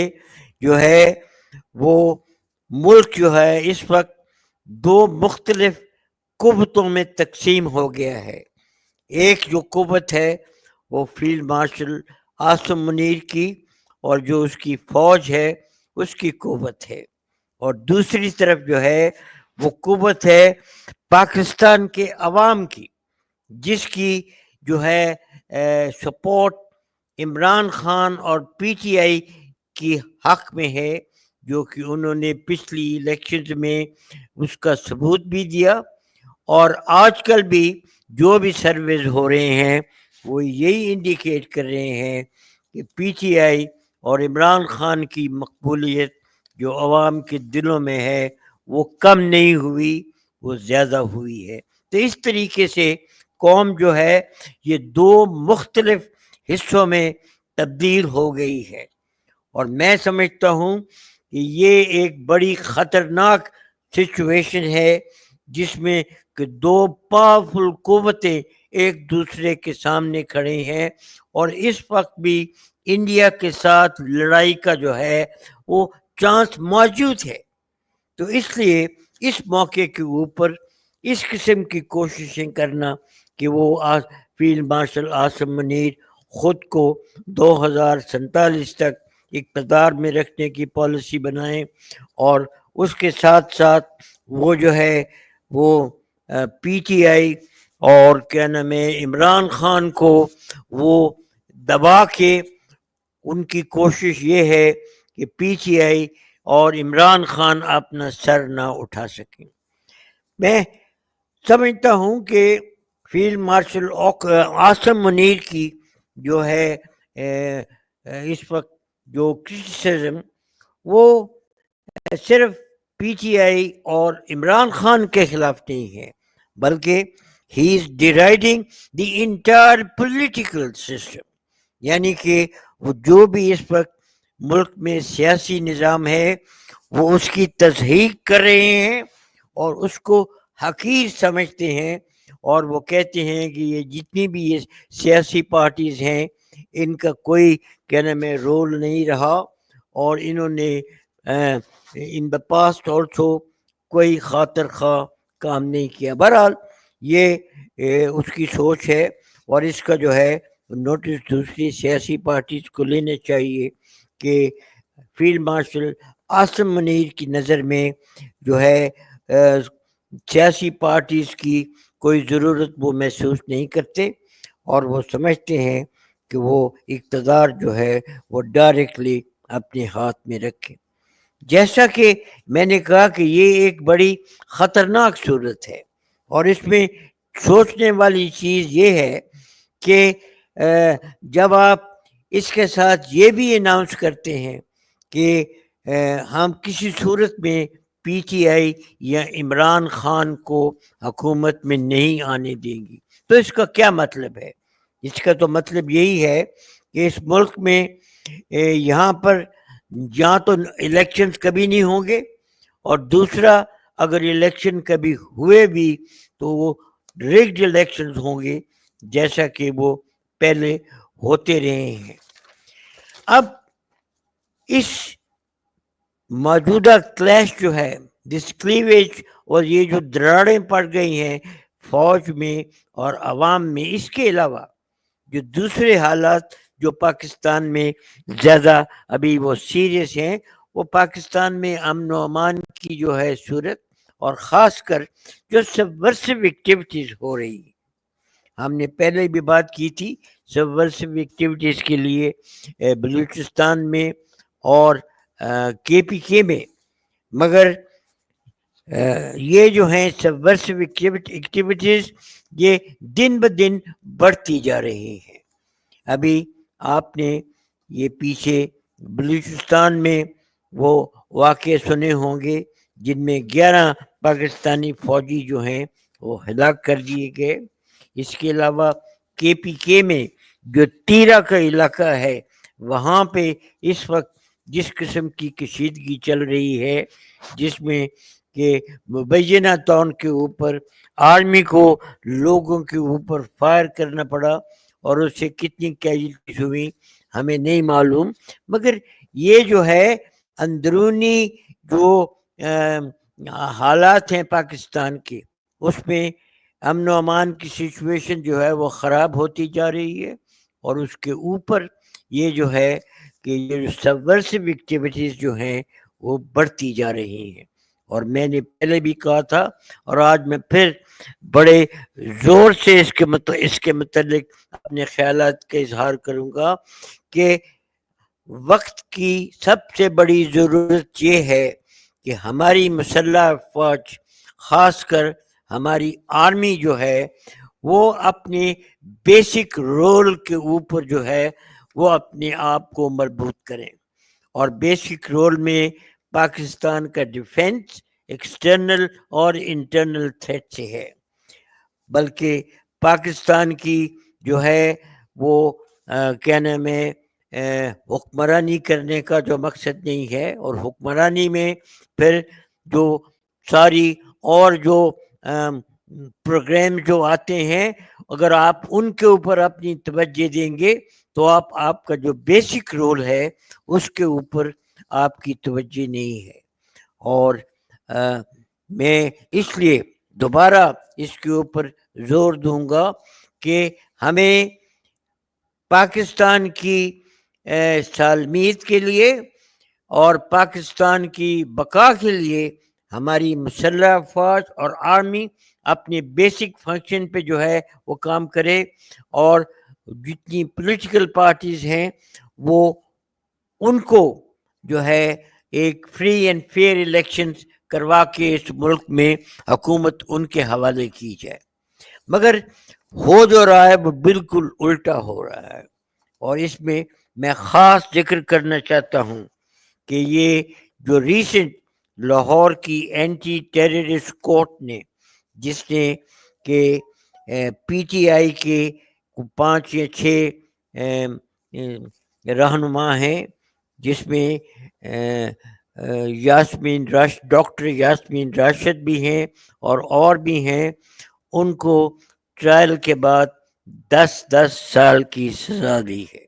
جو ہے وہ ملک جو ہے اس وقت 2 مختلف قوتوں میں تقسیم ہو گیا ہے. ایک جو قوت ہے وہ فیلڈ مارشل عاصم منیر کی اور جو اس کی فوج ہے اس کی قوت ہے، اور دوسری طرف جو ہے وہ قوت ہے پاکستان کے عوام کی، جس کی جو ہے سپورٹ عمران خان اور پی ٹی آئی کی حق میں ہے، جو کہ انہوں نے پچھلی الیکشنز میں اس کا ثبوت بھی دیا، اور آج کل بھی جو بھی سرویز ہو رہے ہیں وہ یہی انڈیکیٹ کر رہے ہیں کہ پی ٹی آئی اور عمران خان کی مقبولیت جو عوام کے دلوں میں ہے وہ کم نہیں ہوئی، وہ زیادہ ہوئی ہے۔ تو اس طریقے سے قوم جو ہے یہ دو مختلف حصوں میں تبدیل ہو گئی ہے، اور میں سمجھتا ہوں کہ یہ ایک بڑی خطرناک سچویشن ہے جس میں کہ دو پاورفل قوتیں ایک دوسرے کے سامنے کھڑے ہیں، اور اس وقت بھی انڈیا کے ساتھ لڑائی کا جو ہے وہ چانس موجود ہے۔ تو اس لیے اس موقع کے اوپر اس قسم کی کوششیں کرنا کہ وہ فیلڈ مارشل عاصم منیر خود کو 2047 تک اقتدار میں رکھنے کی پالیسی بنائیں، اور اس کے ساتھ ساتھ وہ جو ہے وہ پی ٹی آئی اور کیا نام ہے عمران خان کو وہ دبا کے، ان کی کوشش یہ ہے کہ پی ٹی آئی اور عمران خان اپنا سر نہ اٹھا سکیں۔ میں سمجھتا ہوں کہ فیلڈ مارشل عاصم منیر کی جو ہے اس وقت جو کرٹیسزم وہ صرف پی ٹی آئی اور عمران خان کے خلاف نہیں ہے، بلکہ ہی از ڈیرائڈنگ دی انٹائر پولیٹیکل سسٹم، یعنی کہ وہ جو بھی اس وقت ملک میں سیاسی نظام ہے وہ اس کی تضحیق کر رہے ہیں اور اس کو حقیر سمجھتے ہیں، اور وہ کہتے ہیں کہ یہ جتنی بھی یہ سیاسی پارٹیز ہیں ان کا کوئی کیا نام ہے رول نہیں رہا، اور انہوں نے ان دا پاسٹ آلسو کوئی خاطر خواہ کام نہیں کیا۔ بہرحال یہ اس کی سوچ ہے، اور اس کا جو ہے نوٹس دوسری سیاسی پارٹیز کو لینے چاہیے کہ فیلڈ مارشل عاصم منیر کی نظر میں جو ہے سیاسی پارٹیز کی کوئی ضرورت وہ محسوس نہیں کرتے، اور وہ سمجھتے ہیں کہ وہ اقتدار جو ہے وہ ڈائریکٹلی اپنے ہاتھ میں رکھے۔ جیسا کہ میں نے کہا کہ یہ ایک بڑی خطرناک صورت ہے، اور اس میں سوچنے والی چیز یہ ہے کہ جب آپ اس کے ساتھ یہ بھی اناؤنس کرتے ہیں کہ ہم کسی صورت میں پی ٹی آئی یا عمران خان کو حکومت میں نہیں آنے دیں گی، تو اس کا کیا مطلب ہے؟ اس کا تو مطلب یہی ہے کہ اس ملک میں یہاں پر یا تو الیکشنز کبھی نہیں ہوں گے، اور دوسرا اگر الیکشن کبھی ہوئے بھی تو وہ ریگڈ الیکشنز ہوں گے جیسا کہ وہ پہلے ہوتے رہے ہیں۔ اب اس موجودہ کلیش جو ہے، دس کلیویج، اور یہ جو دراڑیں پڑ گئی ہیں فوج میں اور عوام میں، اس کے علاوہ جو دوسرے حالات جو پاکستان میں زیادہ ابھی وہ سیریس ہیں، وہ پاکستان میں امن و امان کی جو ہے صورت، اور خاص کر جو سبورسو ایکٹیویٹیز ہو رہی ہیں۔ ہم نے پہلے بھی بات کی تھی سبورسو ایکٹیویٹیز کے لیے بلوچستان میں اور کے پی کے میں، مگر یہ جو ہیں سبورسو ایکٹیویٹیز یہ دن بدن بڑھتی جا رہی ہیں۔ ابھی آپ نے یہ پیچھے بلوچستان میں وہ واقعے سنے ہوں گے جن میں 11 پاکستانی فوجی جو ہیں وہ ہلاک کر دیے گئے۔ اس کے علاوہ کے پی کے میں جو تیرا کا علاقہ ہے وہاں پہ اس وقت جس قسم کی کشیدگی چل رہی ہے، جس میں کہ مبینہ طور کے اوپر آرمی کو لوگوں کے اوپر فائر کرنا پڑا، اور اس سے کتنی کیجولٹیز ہوئی ہمیں نہیں معلوم، مگر یہ جو ہے اندرونی جو حالات ہیں پاکستان کے، اس میں امن و امان کی سچویشن جو ہے وہ خراب ہوتی جا رہی ہے، اور اس کے اوپر یہ جو ہے کہ یہ سبورسو ایکٹیویٹیز جو ہیں وہ بڑھتی جا رہی ہیں۔ اور میں نے پہلے بھی کہا تھا اور آج میں پھر بڑے زور سے اس کے متعلق اپنے خیالات کا اظہار کروں گا کہ وقت کی سب سے بڑی ضرورت یہ ہے کہ ہماری مسلح افواج، خاص کر ہماری آرمی جو ہے، وہ اپنے بیسک رول کے اوپر جو ہے وہ اپنے آپ کو مربوط کریں. اور بیسک رول میں پاکستان کا ڈیفینس ایکسٹرنل اور انٹرنل تھریٹ سے ہے، بلکہ پاکستان کی جو ہے وہ کیا نام ہے حکمرانی کرنے کا جو مقصد نہیں ہے، اور حکمرانی میں پھر جو ساری اور جو پروگرام جو آتے ہیں، اگر آپ ان کے اوپر اپنی توجہ دیں گے تو آپ کا جو بیسک رول ہے اس کے اوپر آپ کی توجہ نہیں ہے. اور میں اس لیے دوبارہ اس کے اوپر زور دوں گا کہ ہمیں پاکستان کی سالمیت کے لیے اور پاکستان کی بقا کے لیے ہماری مسلح افواج اور آرمی اپنے بیسک فنکشن پہ جو ہے وہ کام کرے، اور جتنی پولیٹیکل پارٹیز ہیں وہ ان کو جو ہے ایک فری اینڈ فیئر الیکشنز کروا کے اس ملک میں حکومت ان کے حوالے کی جائے. مگر ہو جو رہا ہے وہ بالکل الٹا ہو رہا ہے، اور اس میں خاص ذکر کرنا چاہتا ہوں کہ یہ جو ریسنٹ لاہور کی اینٹی ٹیررسٹ کورٹ نے، جس نے کہ پی ٹی آئی کے 5 یا 6 رہنما ہیں، جس میں ڈاکٹر یاسمین راشد بھی ہیں اور بھی ہیں، ان کو ٹرائل کے بعد 10 سال کی سزا دی ہے.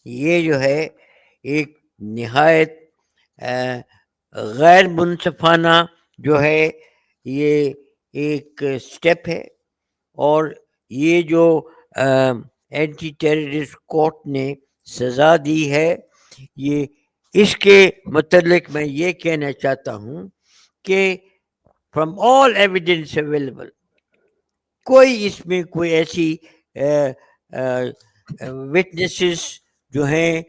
یہ جو ہے ایک نہایت غیر منصفانہ جو ہے یہ ایک سٹیپ ہے، اور یہ جو اینٹی ٹیررسٹ کورٹ نے سزا دی ہے، یہ اس کے متعلق میں یہ کہنا چاہتا ہوں کہ فرام آل ایویڈنس اویلیبل کوئی اس میں کوئی ایسی وٹنسز جو ہیں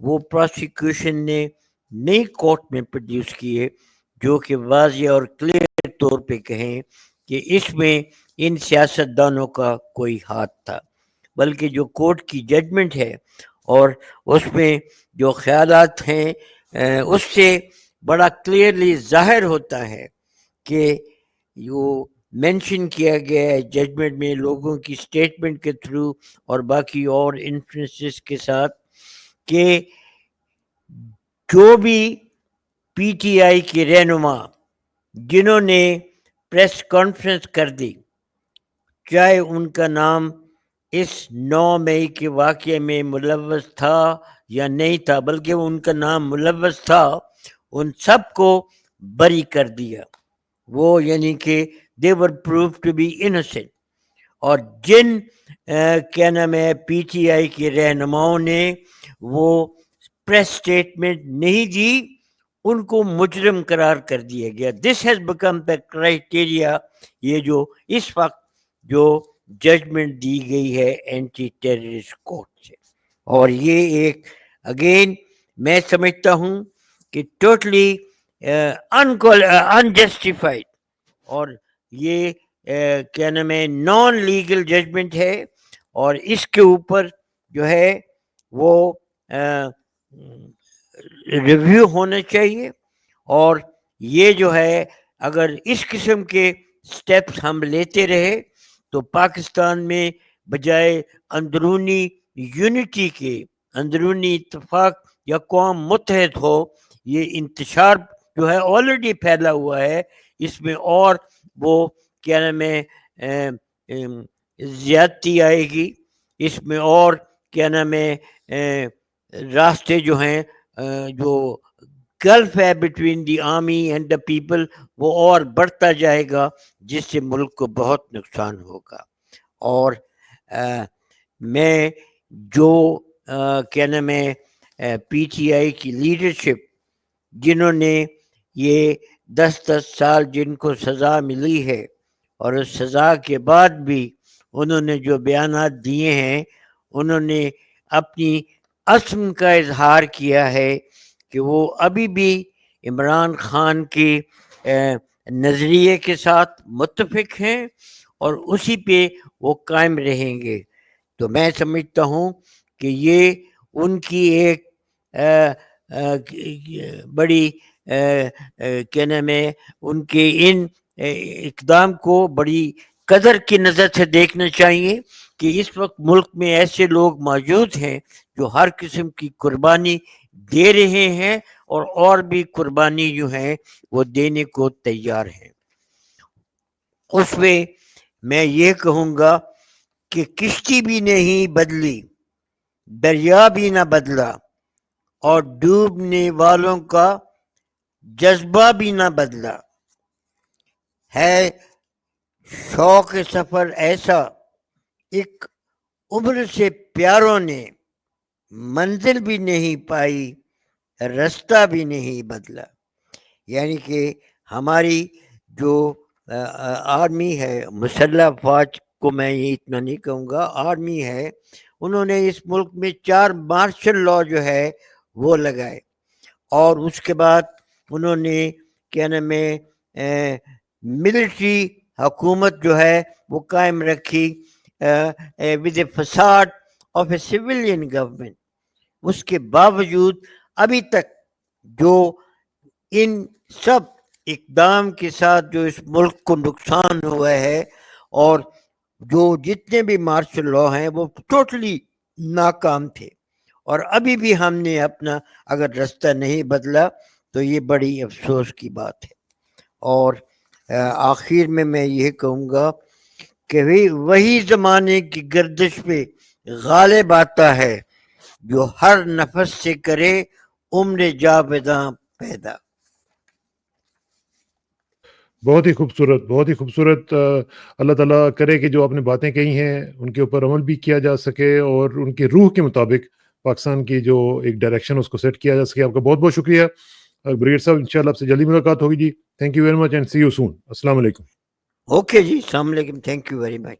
وہ پروسیکیوشن نے نئی کورٹ میں پروڈیوس کیے جو کہ واضح اور کلیئر طور پہ کہیں کہ اس میں ان سیاستدانوں کا کوئی ہاتھ تھا، بلکہ جو کورٹ کی ججمنٹ ہے اور اس میں جو خیالات ہیں اس سے بڑا کلیئرلی ظاہر ہوتا ہے کہ جو مینشن کیا گیا ہے ججمنٹ میں لوگوں کی سٹیٹمنٹ کے تھرو اور باقی اور انفلوئنسز کے ساتھ، کہ جو بھی پی ٹی آئی کے رہنما جنہوں نے پریس کانفرنس کر دی، چاہے ان کا نام اس 9 مئی کے واقعے میں ملوث تھا یا نہیں تھا، بلکہ ان کا نام ملوث تھا، ان سب کو بری کر دیا. وہ یعنی کہ they were proved to be innocent. اور جن کیا نام ہے پی ٹی آئی کے رہنماؤں نے وہ پریس سٹیٹمنٹ نہیں دی، ان کو مجرم قرار کر دیا گیا. This has become the criteria, یہ جو اس وقت جو ججمنٹ دی گئی ہے اینٹی ٹیررسٹ کورٹ سے. اور یہ ایک اگین میں سمجھتا ہوں کہ ٹوٹلی انجسٹیفائڈ، اور یہ کیا نام ہے نان لیگل ججمنٹ ہے، اور اس کے اوپر جو ہے وہ ریویو ہونا چاہیے. اور یہ جو ہے اگر اس قسم کے سٹیپس ہم لیتے رہے تو پاکستان میں بجائے اندرونی یونٹی کے، اندرونی اتفاق یا قوم متحد ہو، یہ انتشار جو ہے آلریڈی پھیلا ہوا ہے، اس میں اور وہ کیا نام ہے زیادتی آئے گی، اس میں اور کیا نام ہے راستے جو ہیں جو گلف ہے between the army and the people وہ اور بڑھتا جائے گا، جس سے ملک کو بہت نقصان ہوگا. اور میں جو کیا نام ہے پی ٹی آئی کی لیڈرشپ جنہوں نے یہ 10 سال جن کو سزا ملی ہے اور اس سزا کے بعد بھی انہوں نے جو بیانات دیے ہیں انہوں نے اپنی عزم کا اظہار کیا ہے کہ وہ ابھی بھی عمران خان کے نظریے کے ساتھ متفق ہیں اور اسی پہ وہ قائم رہیں گے. تو میں سمجھتا ہوں کہ یہ ان کی ایک بڑی کیا نام ہے ان کے ان اقدام کو بڑی قدر کی نظر سے دیکھنا چاہیے کہ اس وقت ملک میں ایسے لوگ موجود ہیں جو ہر قسم کی قربانی دے رہے ہیں اور بھی قربانی جو ہے وہ دینے کو تیار ہیں. اس میں یہ کہوں گا کہ کشتی بھی نہیں بدلی، دریا بھی نہ بدلا، اور ڈوبنے والوں کا جذبہ بھی نہ بدلا. ہے شوق سفر ایسا، ایک عمر سے پیاروں نے منزل بھی نہیں پائی، رستہ بھی نہیں بدلا. یعنی کہ ہماری جو آرمی ہے، مسلح افواج کو میں یہ اتنا نہیں کہوں گا، آرمی ہے، انہوں نے اس ملک میں 4 مارشل لا جو ہے وہ لگائے، اور اس کے بعد انہوں نے کیا نام ہے ملٹری حکومت جو ہے وہ قائم رکھی ود اے فساد آف اے سویلین گورنمنٹ. اس کے باوجود ابھی تک جو ان سب اقدام کے ساتھ جو اس ملک کو نقصان ہوا ہے اور جو جتنے بھی مارشل لا ہیں وہ ٹوٹلی ناکام تھے، اور ابھی بھی ہم نے اپنا اگر رستہ نہیں بدلا تو یہ بڑی افسوس کی بات ہے. اور آخر میں یہ کہوں گا کہ وہی زمانے کی گردش پہ غالب آتا ہے جو ہر نفس سے کرے عمر جاوداں پیدا.
بہت ہی خوبصورت، بہت ہی خوبصورت. اللہ تعالیٰ کرے کہ جو آپ نے باتیں کہی ہیں ان کے اوپر عمل بھی کیا جا سکے اور ان کی روح کے مطابق پاکستان کی جو ایک ڈائریکشن اس کو سیٹ کیا جا سکے. آپ کا بہت بہت شکریہ بریگیڈ صاحب. انشاءاللہ آپ سے جلدی ملاقات ہوگی جی. Thank you very much and see you soon. السلام علیکم.
اوکے جی، السلام علیکم. Thank you very much.